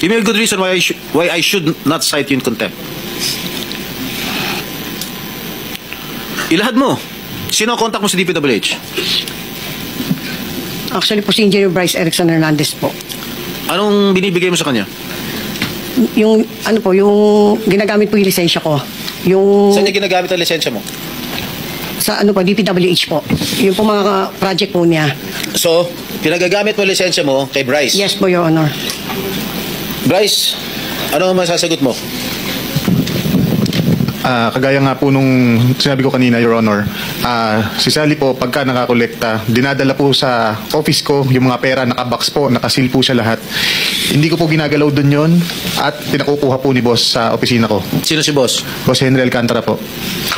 Give me a good reason why I should not cite you in contempt. Ilahad mo. Sino ang contact mo sa DPWH? Actually po si Engineer Bryce Erickson Hernandez po. Anong binibigay mo sa kanya? Yung ano po, yung ginagamit po yung lisensya ko. Yung Saan niya ginagamit ang lisensya mo? sa ano po, DPWH po. Yung po mga project po niya. So, pinagagamit mo ang lisensya mo kay Bryce. Yes po, Your Honor. Bryce, ano ang masasagot mo? Kagaya nga po nung sinabi ko kanina, Your Honor, si Sally po, pagka nakakolekta, dinadala po sa office ko yung mga pera, nakabox po, nakasil po siya lahat. Hindi ko po ginagalaw dun yon at pinakukuha po ni boss sa opisina ko. Sino si boss? Boss Henry Alcantara po.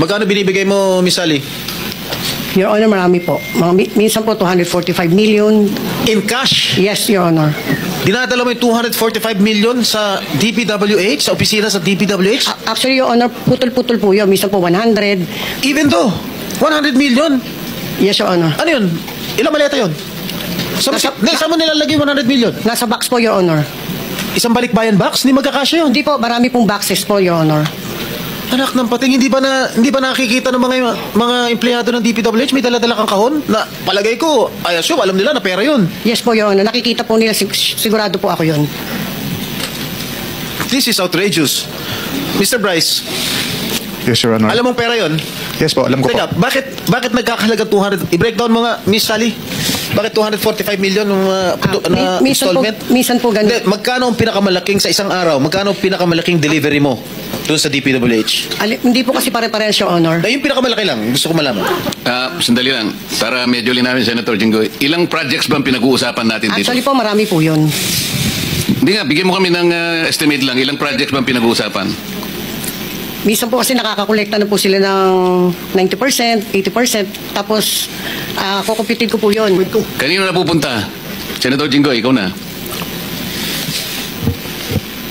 Magkano binibigay mo, Miss Sally? Your Honor, marami po. Minsan po 245 million. In cash? Yes, Your Honor. Dinadala mo yung 245 million sa DPWH, sa opisina sa DPWH? Actually, Your Honor, putol-putol po yun. Minsan po 100. Even though, 100 million? Yes, Your Honor. Ano yun? Ilang maleta yun? Saan mo nilalagay 100 million? Nasa box po, Your Honor. Isang balikbayan box? Hindi magkakasya yun. Hindi po, marami pong boxes po, Your Honor. Anak ng pating, hindi ba nakikita ng mga empleyado ng DPWH may dala-dala kang kahon? Na palagay ko, I assume, alam nila na pera yun. Yes po, Your Honor. Nakikita po nila, sigurado po ako yun. This is outrageous. Mr. Bryce, Yes, Your Honor. alam mong pera yun? Yes po, alam ko Teka, po. bakit nagkakahalaga 200? I-breakdown mo nga, Miss Sally. Bakit 245 million ng installment? Minsan po ganun. Hindi, magkano ang pinakamalaking sa isang araw? Magkano ang pinakamalaking delivery mo doon sa DPWH? Hindi po kasi pare-parehas, Your Honor. Na yung pinakamalaki lang, gusto ko malaman. Sandali lang, para medyo linawin, Senator Jinggoy. Ilang projects ba ang pinag-uusapan natin dito? Actually po, marami po yun. Hindi nga, bigyan mo kami ng estimate lang. Ilang projects ba ang pinag-uusapan? Minsan po kasi nakakakolekta na po sila ng 90%, 80%. Tapos, kukumpitin ko po yun. Kanino na pupunta? Senator Jinggoy, ikaw na.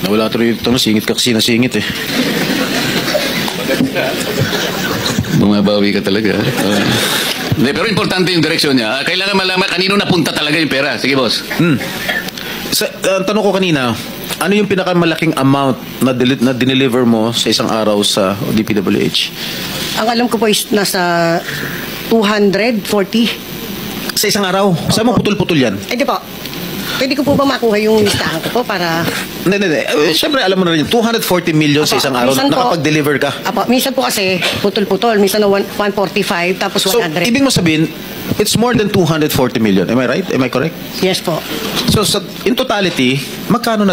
Nawala tuloy ito, singit ka kasi nasingit eh. Bumabawi ka talaga. Hindi, pero importante yung direksyon niya. Kailangan malaman kanino napunta talaga yung pera. Sige, boss. Ang tanong ko kanina, ano yung pinakamalaking amount na dineliver mo sa isang araw sa DPWH? Ang alam ko po is nasa 240. Sa isang araw? Saan mo putol-putol yan? Hindi po. Pwede ko po ba makuha yung listahan ko po para... Hindi. Siyempre, alam mo na rin, 240 million sa isang araw minsan po, nakapag-deliver ka. Apo, minsan po kasi putol-putol. Minsan na 145 tapos 100. So, ibig mo sabihin, it's more than 240 million. Am I right? Am I correct? Yes po. So, in totality, magkano na